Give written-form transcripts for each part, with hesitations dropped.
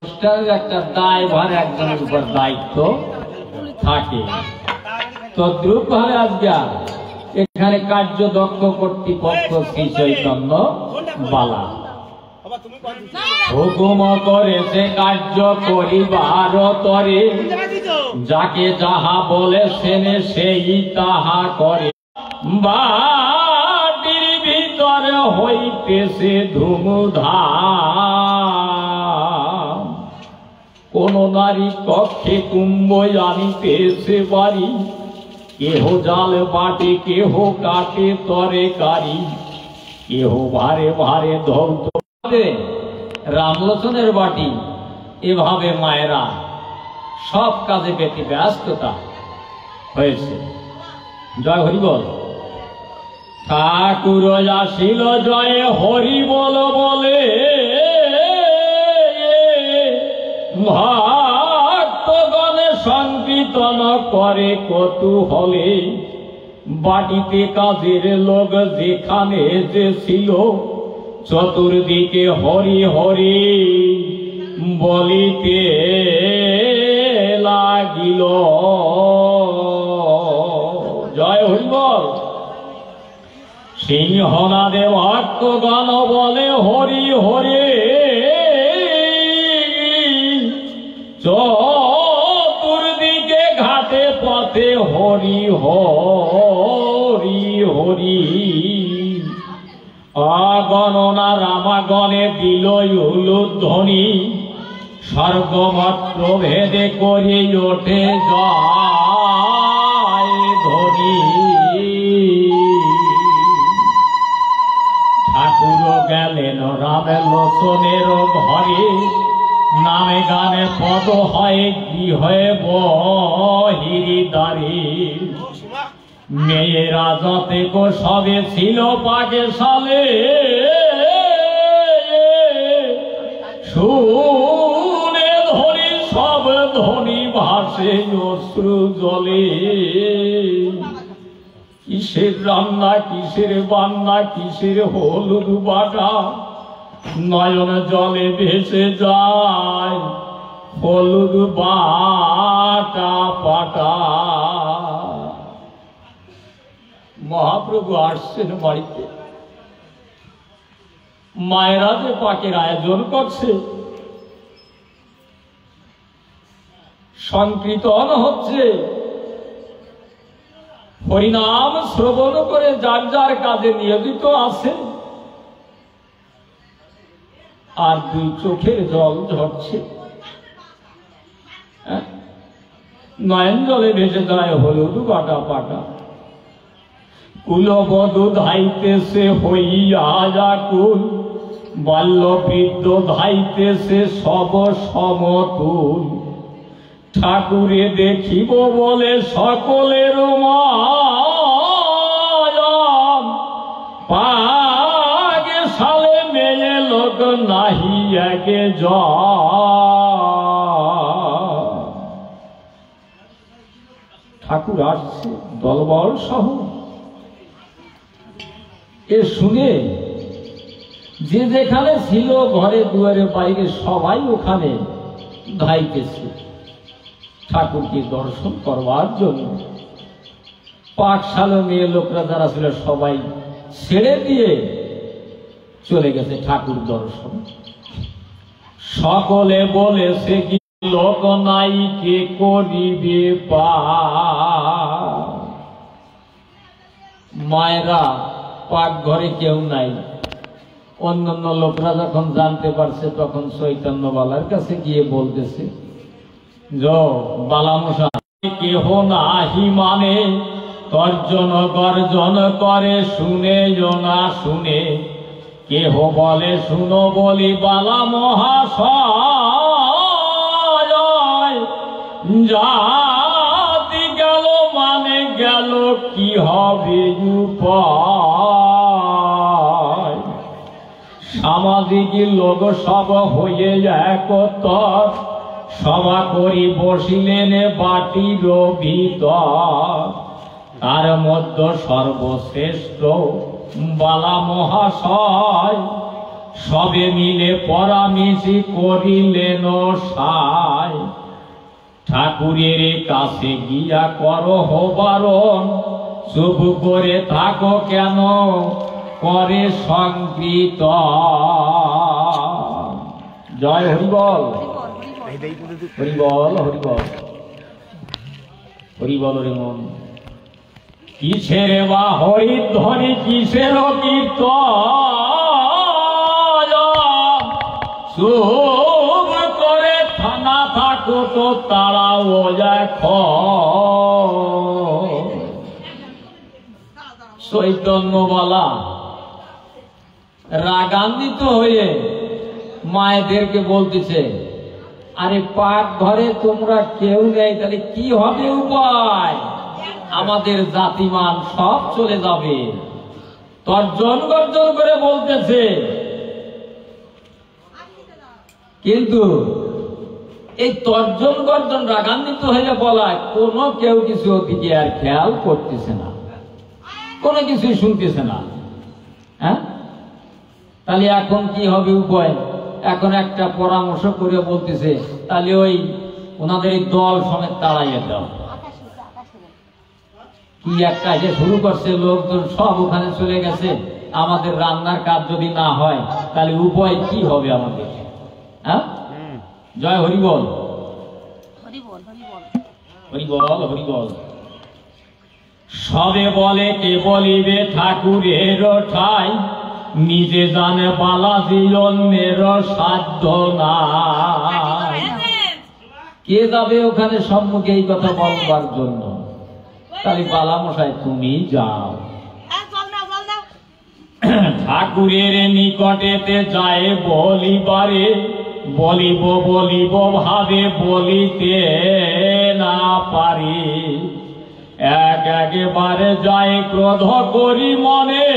একটা দায়ভার একজনের উপর দায়িত্ব থাকে। তদ্রূপভাবে আজকে এখানে কার্যদক্ষ কর্তৃপক্ষ শ্রী চৈতন্য বালা হুকুম করেছে কার্য করিবার তরে, যাকে যাহা বলেছেন সেই তাহা করে। বাটির ভিতরে হইতেছে ধুমধাম, কোন নারী কক্ষে কুম্ভ আনিতেছে বাড়ি। কেহ জাল বাটে, কেহ কাটে তরকারি, কেহ ভারে ভারে ধৌত রামলোচনের বাটি। এভাবে মায়েরা সব কাজে ব্যতি ব্যস্ততা হয়েছে। জয় হরি বল। ঠাকুর আসিল জয় হরি বল বলে, ভক্তগণে সংকীর্তন করে কৌতূহলে। বাটিতে কাজের লোক যেখানে যে ছিল, চতুর্দিকে হরি হরি বলিতে লাগিল। জয় হরি বল। সিংহনাদে ভক্তগণ বলে হরি হরি, চতুর্দিকে ঘাটে পথে হরি হরি হরি। অগণনা রামাগণে দিল উলুধ্বনি, স্বর্গমাত্র ভেদে করি ওঠে জয় ধ্বনি। ঠাকুর গেলেন রামের লোচনের ঘরে, নামে গানে পদ হয় গৃহে বহিরি দ্বারে। মেয়েরা যতে গো সবে ছিল পাকে সালে, শুনে ধরি সব ধ্বনি ভাসে অশ্রু জলে। কিসের রান্না, কিসের বান্না, কিসের হলুদ বাটা, নয়ন জলে ভেসে যায় হলুদ বাটা পাটা। মহাপ্রভু আসছেন বাড়িতে, মায়েরা যে পাকের আয়োজন করছে, সংকীর্তন হচ্ছে, হরিনাম শ্রবণ করে যার যার কাজে নিয়োজিত আছে। আর দুই চোখের জল ঝরছে, নয়ন জলে ভেসে যায় হলুদ বাটা পাটা। কুলবধূ ধাইতেছে হইয়া যাকুল, বাল্য বৃদ্ধ ধাইতেছে সব সমতুল। ঠাকুরে দেখিব বলে সকলের মন, পাগে সালে মেয়ে লোক নাহি একে ঠাকুর আসছে দলবল সহ। এ শুনে যে যেখানে ছিল ঘরে দুয়ারে বাইরে সবাই ওখানে ধাইতেছে ঠাকুরকে দর্শন করবার জন্য। পাঠশালা মেয়ে লোকরা যারা ছিল সবাই ছেড়ে দিয়ে চলে গেছে ঠাকুর দর্শন। সকলে বলেছে কি লোক নাই কে করিবে পার। মায়েরা পাক ঘরে কেউ নাই। অন্যান্য লোকরা যখন জানতে পারছে তখন চৈতন্য বালার কাছে গিয়ে বলতেছে, বালামশাই কেহ নাহি মানে, তর্জন গর্জন করে শুনে না শুনে। কেহ বলে শুনো বলি বালা মহাশয়, জাতি গেল মানে গেল কি হবে উপায়। সামাজিক লোক সব হয়ে একতর, সভা করি বসিলেন বাটির ভিতর। তার মধ্যে সর্বশ্রেষ্ঠ বালা মহাশয় সবে মিলে পরামিশি করিলেন সায়। ঠাকুরের কাছে গিয়া করহ বারণ, চুপ করে থাকো কেন করে সংকৃত। জয় হরিবল, হরিবল হরিবল হরিবল রে মন। কিসের বা হরিধ্বনি কিসের কীর্তন, চুপ করে থানা থাকো তো তারাও চৈতন্যবালা রাগান্বিত হয়ে মায়েদেরকে বলতেছে, আরে পাক ঘরে তোমরা কেউ নেই, তাহলে কি হবে উপায়? আমাদের জাতিমান সব চলে যাবে। তর্জন গর্জন করে বলতেছে, কিন্তু এই তর্জন গর্জন রাগান্বিত হয়ে বলায় কোনো কেউ কিছু ওদিকে আর খেয়াল করতেছে না, কোনো কিছুই শুনতেছে না। হ্যাঁ, তাহলে এখন কি হবে উপায়? এখন একটা পরামর্শ করে বলতেছে, তাহলে ওই ওনাদের এই দল সমেত তাড়াইয়ে দাও। কি একটা যে শুরু করছে, লোকজন সব ওখানে চলে গেছে, আমাদের রান্নার কাজ যদি না হয় তাহলে উপায় কি হবে আমাদের? হ্যাঁ, জয় হরিবল হরিবল হরিবল। সবে বলে কে বলিবে ঠাকুরের ঠাই, নিজে জানে বালাজি অন্যের সাধ্য নাই। কে যাবে ওখানে সম্মুখে এই কথা বলবার জন্য? তাহলে বালামশাই তুমি যাও। ঠাকুরের নিকটেতে যায় বলিবারে, বলিব বলিব ভাবে বলিতে না পারি। একেবারে যায় ক্রোধ করি মনে,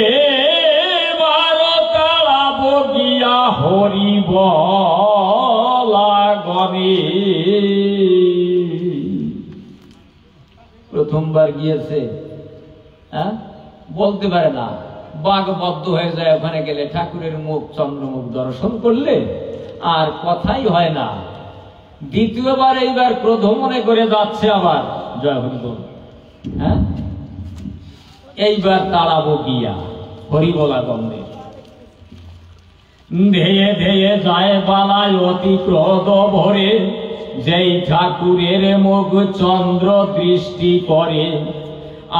এবার তাড়াব গিয়া হরিবলা গণে। প্রথমবার গিয়েছে, হ্যাঁ, বলতে পারে না, বাগবদ্ধ হয়ে যায় ওখানে গেলে। ঠাকুরের মুখ চন্দ্রমুখ দর্শন করলে আর কথাই হয় না। দ্বিতীয়বার এইবার ক্রোধ মনে করে যাচ্ছে আবার, জয় হরিবল। হ্যাঁ, এইবার তাড়াবো গিয়া হরিবলা গন্ধে। ধেয়ে ধেয়ে যায় বালায় অতি ক্রোধ ভরে, যেই ঠাকুরের মুখ চন্দ্র দৃষ্টি করে।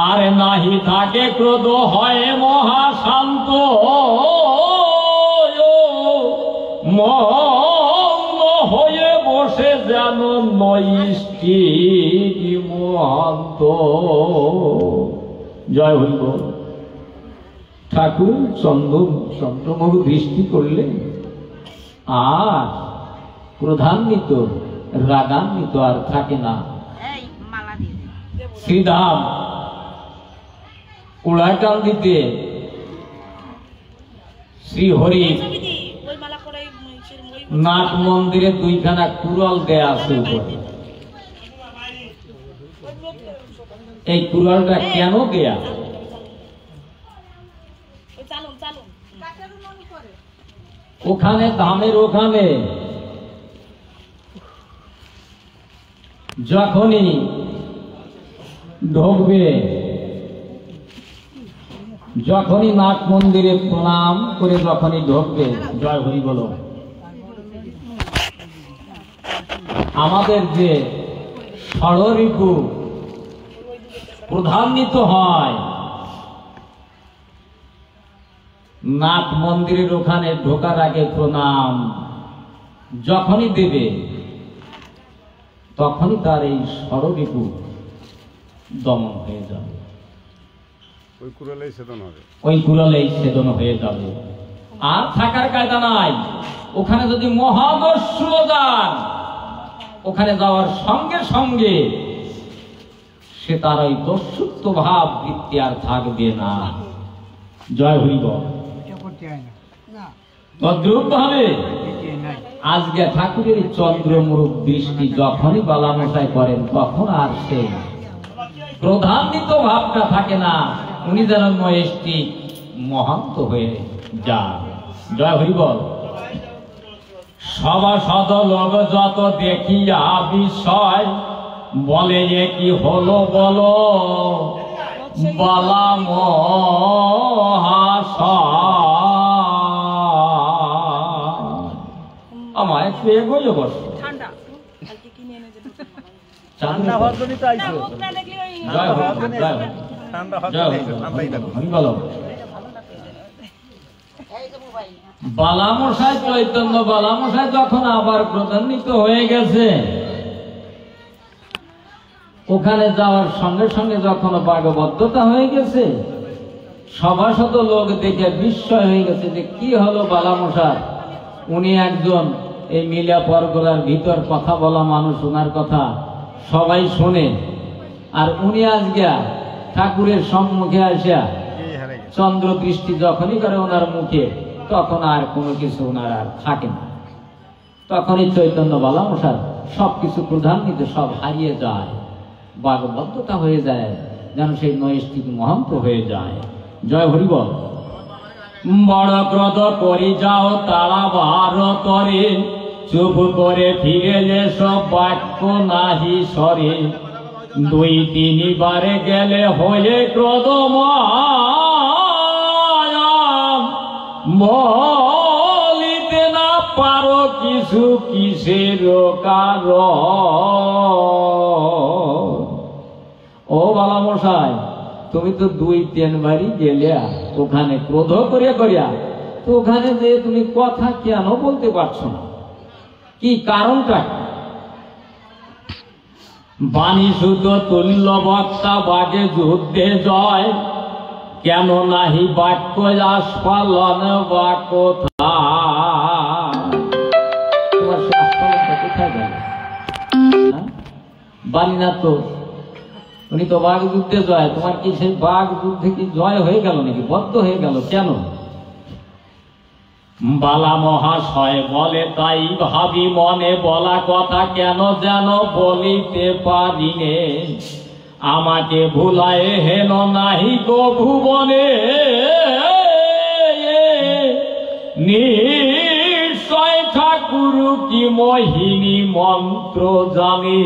আর নাহি থাকে ক্রোধ হয় মহাশান্ত, মৌন হয়ে বসে যেন নৈষ্টি মহান্ত। জয় হরিবল। ঠাকুর চন্দ্রমুখ দৃষ্টি করলে আর ক্রোধান্বিত রাগান্বিত আর থাকে না। শ্রীধাম উড়াটাল দিতে শ্রীহরি নাট মন্দিরে দুইখানা কুড়াল দেয়া আছে উপরে। এই কুড়ালটা কেন দেয়া? ওখানে ধামের ওখানে যখনই ঢুকবে, যখনই নাট মন্দিরে প্রণাম করে যখনই ঢুকবে, জয় হরি বলো, আমাদের যে ষড়রিপু প্রধান্বিত হয়, নাট মন্দিরের ওখানে ঢোকার আগে প্রণাম যখনই দেবে, তখনই তার এই ষড়রিপু দমন হয়ে যাবে, ওই কুড়ালেই ছেদন হয়ে যাবে। আর থাকার কায়দা নাই। ওখানে যদি মহাদস্যু যান, ওখানে যাওয়ার সঙ্গে সঙ্গে সে তার ওই দস্যুত্ব ভাব বৃত্তি আর থাকবে না। জয় হরিবল। তদ্রূপ ভাবে আজকে ঠাকুরের চন্দ্রমুখ দৃষ্টি যখনই বালামশাই করেন, তখন আর সে প্রধান্বিত ভাবটা থাকে না। উনি যেন নৈষ্ঠিক মহান্ত হয়ে যায়। জয় হরি বল। সভাসদ লোক যত দেখিয়া বিষয় বলে যে কি হলো বলো বালা মহাশয়। আমার একটু এগোলে বস বালামশাই চৈতন্য বালামশাই যখন আবার প্রধান্বিত হয়ে গেছে, ওখানে যাওয়ার সঙ্গে সঙ্গে যখন ভাগবদ্ধতা হয়ে গেছে, সভাসদ লোক দেখে বিস্ময় হয়ে গেছে যে কি হলো বালামশাই। উনি একজন এই মিলা পরগলার ভিতর কথা বলা মানুষ, ওনার কথা সবাই শোনে, আর উনি আজকে ঠাকুরের সম্মুখে আসিয়া চন্দ্র দৃষ্টি যখনই করে ওনার মুখে, তখন আর কোনো কিছু ওনার আর থাকে না। তখনই চৈতন্য বালামশাই সবকিছু প্রধান্বিত সব হারিয়ে যায়, ভাগবদ্ধতা হয়ে যায়, যেন সেই নৈষ্ঠিক মহন্ত হয়ে যায়। জয় হরিবল। বড় ক্রোধ করি যাও তারা বার করে, চুপ করে ফিরে যে সব বাক্য নাহি সরে, দুই তিনবারে গেলে হয়ে ক্রোধময়, বলিতে না পারো কিছু কিসের কারণ। ও বালামশাই, তুমি তো দুই তিনবারই গেলে ওখানে ক্রোধ করিয়া করিয়া, তো ওখানে যে তুমি কথা কেন বলতে পারছো না, কি কারণটা? বাণী সুত তুল্য বক্তা বাগে যুদ্ধে জয়, কেন নাহি বাক্য আস্ফালন বা কোথা। তোমার সে আস্ফালনটা কোথায় গেল? বাণী না তো, উনি তো বাঘ যুদ্ধে জয়, তোমার কি সেই বাঘ যুদ্ধে কি জয় হয়ে গেল নাকি, বদ্ধ হয়ে গেল কেন? বালা মহাশয় বলে তাই ভাবি মনে, বলা কথা কেন যেন বলিতে পারিনে, আমাকে ভুলায় হেন নাহি গো ভুবনে, নিশ্চয় ঠাকুর কি মোহিনী মন্ত্র জানে।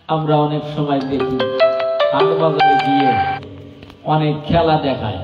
আমরা অনেক সময় দেখি হাট বাজারে গিয়ে অনেক খেলা দেখায়,